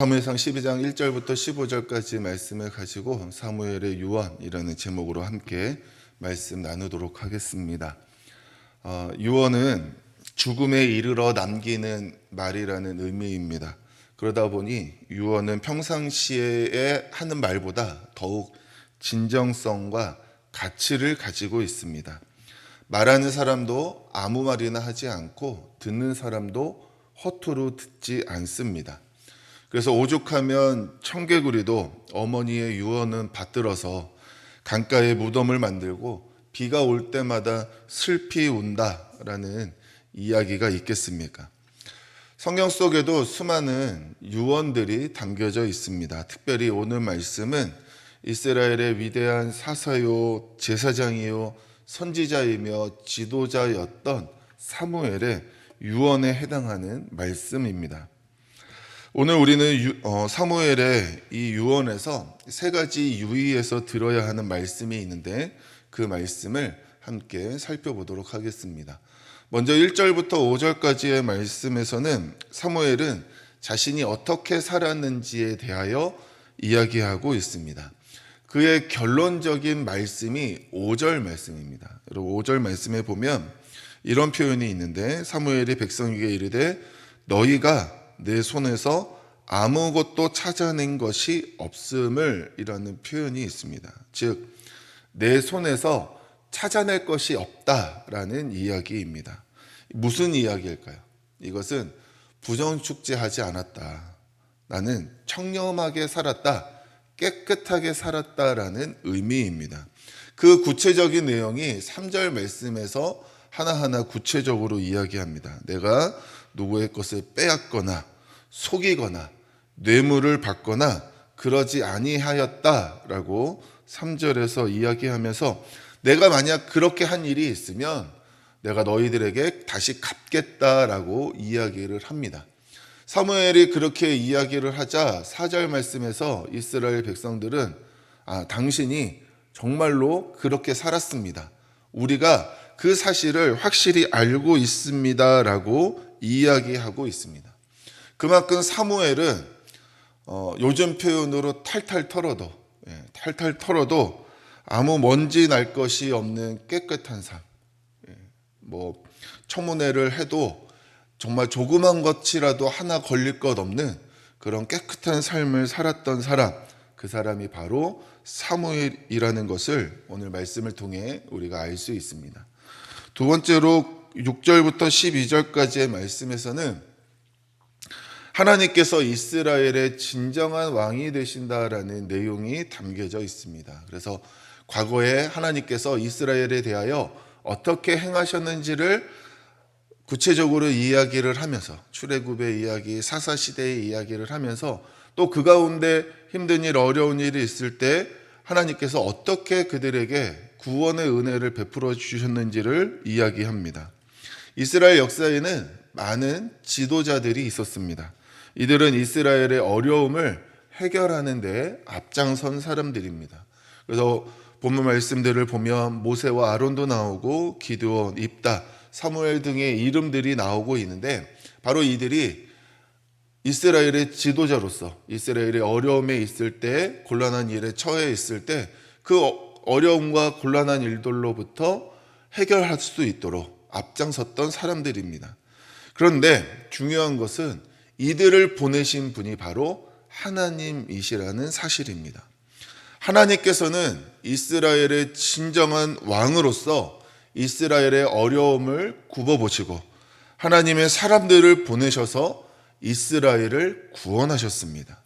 사무엘상 12장 1절부터 15절까지 말씀을 가지고 사무엘의 유언이라는 제목으로 함께 말씀 나누도록 하겠습니다. 유언은 죽음에 이르러 남기는 말이라는 의미입니다. 그러다 보니 유언은 평상시에 하는 말보다 더욱 진정성과 가치를 가지고 있습니다. 말하는 사람도 아무 말이나 하지 않고 듣는 사람도 허투루 듣지 않습니다. 그래서 오죽하면 청개구리도 어머니의 유언은 받들어서 강가에 무덤을 만들고 비가 올 때마다 슬피 운다라는 이야기가 있겠습니까? 성경 속에도 수많은 유언들이 담겨져 있습니다. 특별히 오늘 말씀은 이스라엘의 위대한 사사요, 제사장이요, 선지자이며 지도자였던 사무엘의 유언에 해당하는 말씀입니다. 오늘 우리는 사무엘의 이 유언에서 세 가지 유의에서 들어야 하는 말씀이 있는데 그 말씀을 함께 살펴보도록 하겠습니다. 먼저 1절부터 5절까지의 말씀에서는 사무엘은 자신이 어떻게 살았는지에 대하여 이야기하고 있습니다. 그의 결론적인 말씀이 5절 말씀입니다. 여러분 5절 말씀에 보면 이런 표현이 있는데 사무엘이 백성에게 이르되 너희가 내 손에서 아무것도 찾아낸 것이 없음을 이라는 표현이 있습니다. 즉, 내 손에서 찾아낼 것이 없다라는 이야기입니다. 무슨 이야기일까요? 이것은 부정축제하지 않았다. 나는 청렴하게 살았다. 깨끗하게 살았다라는 의미입니다. 그 구체적인 내용이 3절 말씀에서 하나하나 구체적으로 이야기합니다. 내가 누구의 것을 빼앗거나 속이거나 뇌물을 받거나 그러지 아니하였다라고 3절에서 이야기하면서 내가 만약 그렇게 한 일이 있으면 내가 너희들에게 다시 갚겠다라고 이야기를 합니다. 사무엘이 그렇게 이야기를 하자 4절 말씀에서 이스라엘 백성들은 당신이 정말로 그렇게 살았습니다. 우리가 그 사실을 확실히 알고 있습니다라고 이야기하고 있습니다. 그만큼 사무엘은 요즘 표현으로 탈탈 털어도 아무 먼지 날 것이 없는 깨끗한 삶, 청문회를 해도 정말 조그만 것이라도 하나 걸릴 것 없는 그런 깨끗한 삶을 살았던 사람, 그 사람이 바로 사무엘이라는 것을 오늘 말씀을 통해 우리가 알 수 있습니다. 두 번째로 6절부터 12절까지의 말씀에서는 하나님께서 이스라엘의 진정한 왕이 되신다라는 내용이 담겨져 있습니다. 그래서 과거에 하나님께서 이스라엘에 대하여 어떻게 행하셨는지를 구체적으로 이야기를 하면서 출애굽의 이야기, 사사시대의 이야기를 하면서 또 그 가운데 힘든 일, 어려운 일이 있을 때 하나님께서 어떻게 그들에게 구원의 은혜를 베풀어 주셨는지를 이야기합니다. 이스라엘 역사에는 많은 지도자들이 있었습니다. 이들은 이스라엘의 어려움을 해결하는 데 앞장선 사람들입니다. 그래서 본문 말씀들을 보면 모세와 아론도 나오고 기드온, 입다, 사무엘 등의 이름들이 나오고 있는데 바로 이들이 이스라엘의 지도자로서 이스라엘의 어려움에 있을 때, 곤란한 일에 처해 있을 때 그 어려움과 곤란한 일들로부터 해결할 수 있도록 앞장섰던 사람들입니다. 그런데 중요한 것은 이들을 보내신 분이 바로 하나님이시라는 사실입니다. 하나님께서는 이스라엘의 진정한 왕으로서 이스라엘의 어려움을 굽어보시고 하나님의 사람들을 보내셔서 이스라엘을 구원하셨습니다.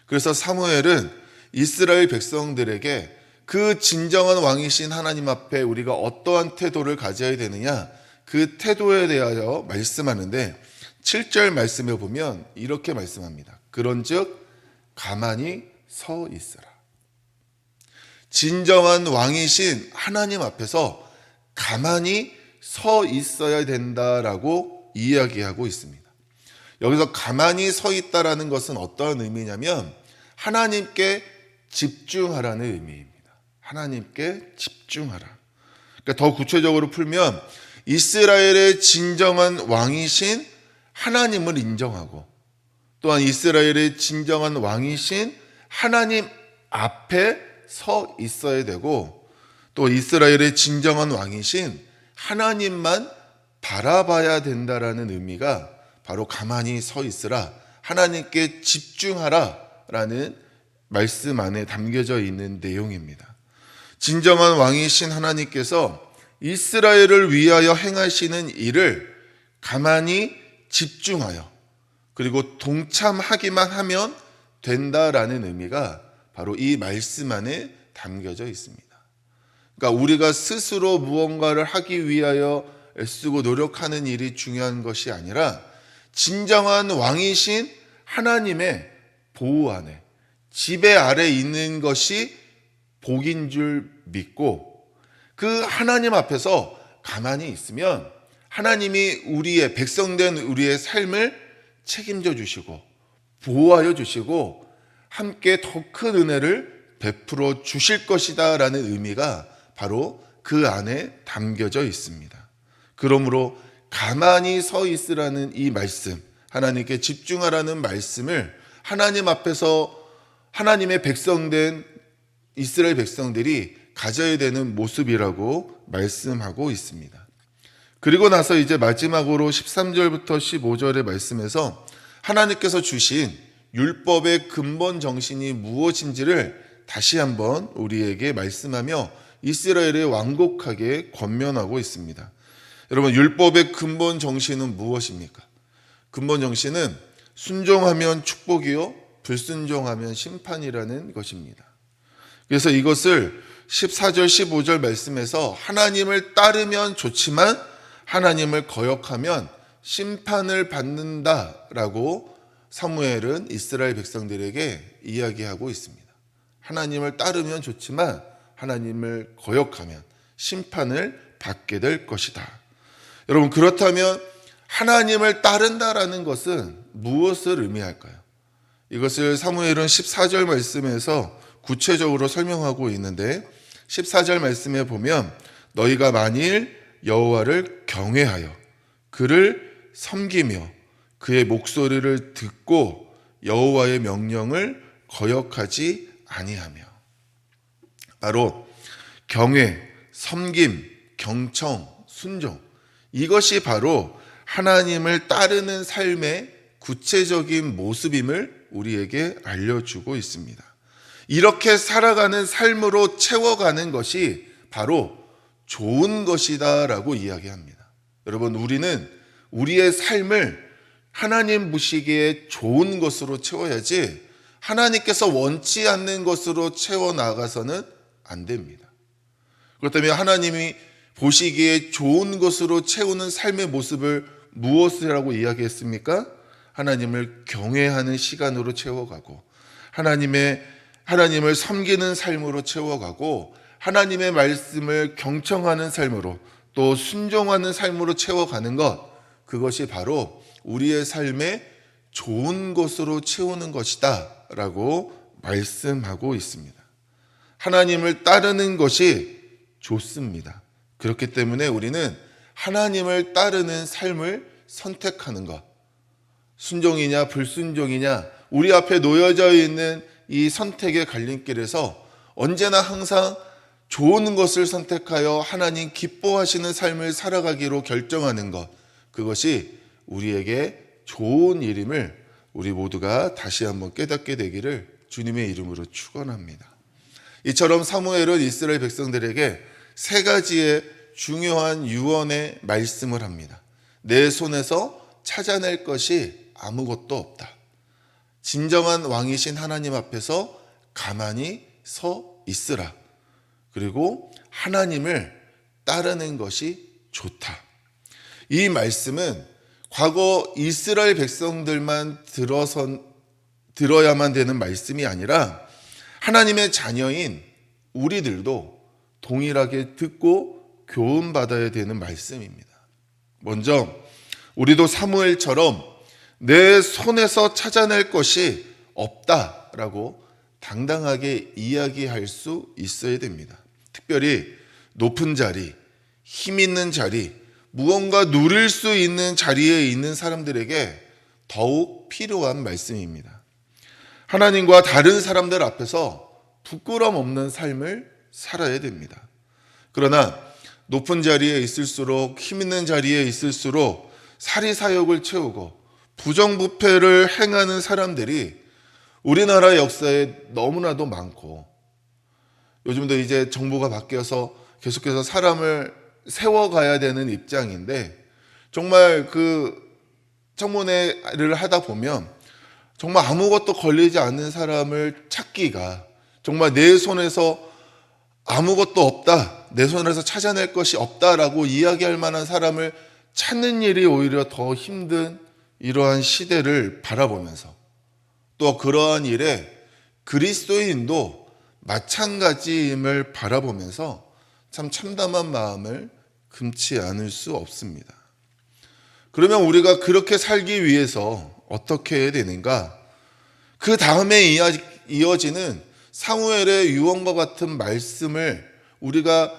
그래서 사무엘은 이스라엘 백성들에게 그 진정한 왕이신 하나님 앞에 우리가 어떠한 태도를 가져야 되느냐, 그 태도에 대하여 말씀하는데 7절 말씀에 보면 이렇게 말씀합니다. 그런즉 가만히 서 있으라. 진정한 왕이신 하나님 앞에서 가만히 서 있어야 된다라고 이야기하고 있습니다. 여기서 가만히 서 있다라는 것은 어떠한 의미냐면 하나님께 집중하라는 의미입니다. 하나님께 집중하라. 그러니까 더 구체적으로 풀면 이스라엘의 진정한 왕이신 하나님을 인정하고 또한 이스라엘의 진정한 왕이신 하나님 앞에 서 있어야 되고, 또 이스라엘의 진정한 왕이신 하나님만 바라봐야 된다라는 의미가 바로 가만히 서 있으라, 하나님께 집중하라 라는 말씀 안에 담겨져 있는 내용입니다. 진정한 왕이신 하나님께서 이스라엘을 위하여 행하시는 일을 가만히 집중하여 그리고 동참하기만 하면 된다라는 의미가 바로 이 말씀 안에 담겨져 있습니다. 그러니까 우리가 스스로 무언가를 하기 위하여 애쓰고 노력하는 일이 중요한 것이 아니라 진정한 왕이신 하나님의 보호 안에, 지배 아래 있는 것이 복인 줄 믿고 그 하나님 앞에서 가만히 있으면 하나님이 우리의 백성된 우리의 삶을 책임져 주시고 보호하여 주시고 함께 더 큰 은혜를 베풀어 주실 것이다 라는 의미가 바로 그 안에 담겨져 있습니다. 그러므로 가만히 서 있으라는 이 말씀, 하나님께 집중하라는 말씀을 하나님 앞에서 하나님의 백성된 이스라엘 백성들이 가져야 되는 모습이라고 말씀하고 있습니다. 그리고 나서 이제 마지막으로 13절부터 15절의 말씀에서 하나님께서 주신 율법의 근본 정신이 무엇인지를 다시 한번 우리에게 말씀하며 이스라엘에 완곡하게 권면하고 있습니다. 여러분, 율법의 근본 정신은 무엇입니까? 근본 정신은 순종하면 축복이요 불순종하면 심판이라는 것입니다. 그래서 이것을 14절 15절 말씀에서 하나님을 따르면 좋지만 하나님을 거역하면 심판을 받는다라고 사무엘은 이스라엘 백성들에게 이야기하고 있습니다. 하나님을 따르면 좋지만 하나님을 거역하면 심판을 받게 될 것이다. 여러분, 그렇다면 하나님을 따른다라는 것은 무엇을 의미할까요? 이것을 사무엘은 14절 말씀에서 구체적으로 설명하고 있는데 14절 말씀에 보면 너희가 만일 여호와를 경외하여 그를 섬기며 그의 목소리를 듣고 여호와의 명령을 거역하지 아니하며, 바로 경외, 섬김, 경청, 순종, 이것이 바로 하나님을 따르는 삶의 구체적인 모습임을 우리에게 알려주고 있습니다. 이렇게 살아가는 삶으로 채워가는 것이 바로 좋은 것이다 라고 이야기합니다. 여러분, 우리는 우리의 삶을 하나님 보시기에 좋은 것으로 채워야지 하나님께서 원치 않는 것으로 채워나가서는 안 됩니다. 그렇다면 하나님이 보시기에 좋은 것으로 채우는 삶의 모습을 무엇이라고 이야기했습니까? 하나님을 경외하는 시간으로 채워가고 하나님을 섬기는 삶으로 채워가고 하나님의 말씀을 경청하는 삶으로 또 순종하는 삶으로 채워가는 것, 그것이 바로 우리의 삶에 좋은 것으로 채우는 것이다 라고 말씀하고 있습니다. 하나님을 따르는 것이 좋습니다. 그렇기 때문에 우리는 하나님을 따르는 삶을 선택하는 것, 순종이냐 불순종이냐 우리 앞에 놓여져 있는 이 선택의 갈림길에서 언제나 항상 좋은 것을 선택하여 하나님 기뻐하시는 삶을 살아가기로 결정하는 것, 그것이 우리에게 좋은 일임을 우리 모두가 다시 한번 깨닫게 되기를 주님의 이름으로 축원합니다. 이처럼 사무엘은 이스라엘 백성들에게 세 가지의 중요한 유언의 말씀을 합니다. 내 손에서 찾아낼 것이 아무것도 없다. 진정한 왕이신 하나님 앞에서 가만히 서 있으라. 그리고 하나님을 따르는 것이 좋다. 이 말씀은 과거 이스라엘 백성들만 들어야만 되는 말씀이 아니라 하나님의 자녀인 우리들도 동일하게 듣고 교훈받아야 되는 말씀입니다. 먼저 우리도 사무엘처럼 내 손에서 찾아낼 것이 없다라고 당당하게 이야기할 수 있어야 됩니다. 특별히 높은 자리, 힘 있는 자리, 무언가 누릴 수 있는 자리에 있는 사람들에게 더욱 필요한 말씀입니다. 하나님과 다른 사람들 앞에서 부끄럼 없는 삶을 살아야 됩니다. 그러나 높은 자리에 있을수록, 힘 있는 자리에 있을수록 사리사욕을 채우고 부정부패를 행하는 사람들이 우리나라 역사에 너무나도 많고, 요즘도 이제 정부가 바뀌어서 계속해서 사람을 세워가야 되는 입장인데, 정말 그 청문회를 하다 보면 정말 아무것도 걸리지 않는 사람을 찾기가, 정말 내 손에서 아무것도 없다, 내 손에서 찾아낼 것이 없다라고 이야기할 만한 사람을 찾는 일이 오히려 더 힘든 이러한 시대를 바라보면서, 또 그러한 일에 그리스도인도 마찬가지임을 바라보면서 참 참담한 마음을 금치 않을 수 없습니다. 그러면 우리가 그렇게 살기 위해서 어떻게 해야 되는가? 그 다음에 이어지는 사무엘의 유언과 같은 말씀을 우리가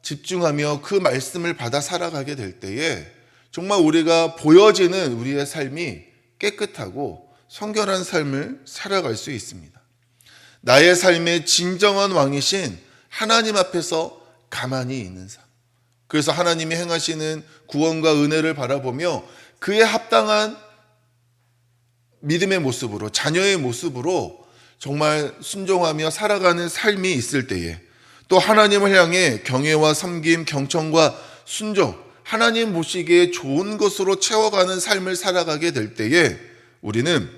집중하며 그 말씀을 받아 살아가게 될 때에 정말 우리가 보여지는 우리의 삶이 깨끗하고 성결한 삶을 살아갈 수 있습니다. 나의 삶의 진정한 왕이신 하나님 앞에서 가만히 있는 삶. 그래서 하나님이 행하시는 구원과 은혜를 바라보며 그에 합당한 믿음의 모습으로, 자녀의 모습으로 정말 순종하며 살아가는 삶이 있을 때에, 또 하나님을 향해 경외와 섬김, 경청과 순종, 하나님 보시기에 좋은 것으로 채워가는 삶을 살아가게 될 때에 우리는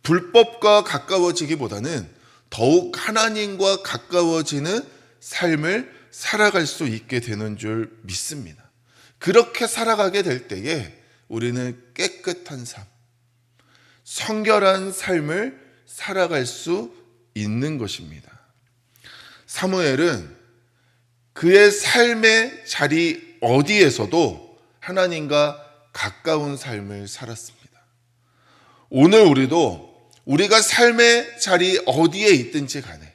불법과 가까워지기보다는 더욱 하나님과 가까워지는 삶을 살아갈 수 있게 되는 줄 믿습니다. 그렇게 살아가게 될 때에 우리는 깨끗한 삶, 성결한 삶을 살아갈 수 있는 것입니다. 사무엘은 그의 삶의 자리 어디에서도 하나님과 가까운 삶을 살았습니다. 오늘 우리가 삶의 자리 어디에 있든지 간에,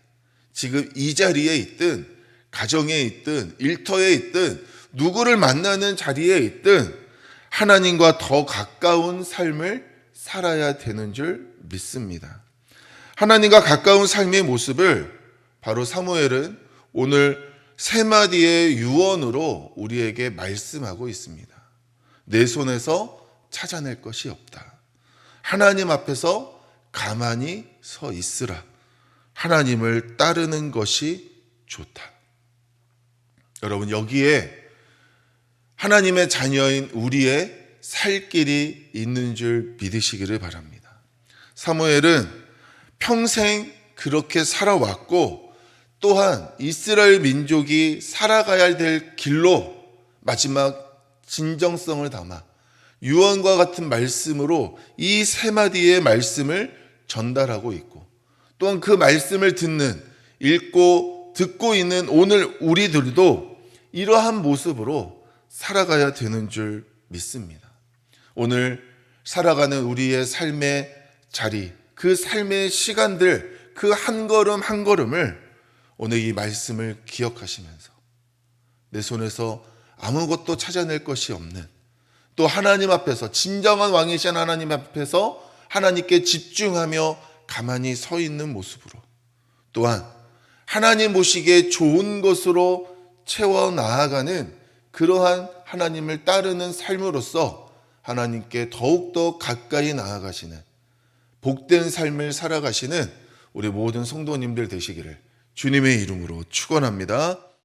지금 이 자리에 있든 가정에 있든 일터에 있든 누구를 만나는 자리에 있든 하나님과 더 가까운 삶을 살아야 되는 줄 믿습니다. 하나님과 가까운 삶의 모습을 바로 사무엘은 오늘 세 마디의 유언으로 우리에게 말씀하고 있습니다. 내 손에서 찾아낼 것이 없다. 하나님 앞에서 가만히 서 있으라. 하나님을 따르는 것이 좋다. 여러분, 여기에 하나님의 자녀인 우리의 살 길이 있는 줄 믿으시기를 바랍니다. 사무엘은 평생 그렇게 살아왔고, 또한 이스라엘 민족이 살아가야 될 길로 마지막 진정성을 담아 유언과 같은 말씀으로 이 세 마디의 말씀을 전달하고 있고, 또한 그 말씀을 읽고 듣고 있는 오늘 우리들도 이러한 모습으로 살아가야 되는 줄 믿습니다. 오늘 살아가는 우리의 삶의 자리, 그 삶의 시간들, 그 한 걸음 한 걸음을 오늘 이 말씀을 기억하시면서 내 손에서 아무것도 찾아낼 것이 없는, 또 하나님 앞에서, 진정한 왕이신 하나님 앞에서 하나님께 집중하며 가만히 서 있는 모습으로, 또한 하나님 보시기에 좋은 것으로 채워 나아가는 그러한 하나님을 따르는 삶으로써 하나님께 더욱더 가까이 나아가시는 복된 삶을 살아가시는 우리 모든 성도님들 되시기를 주님의 이름으로 축원합니다.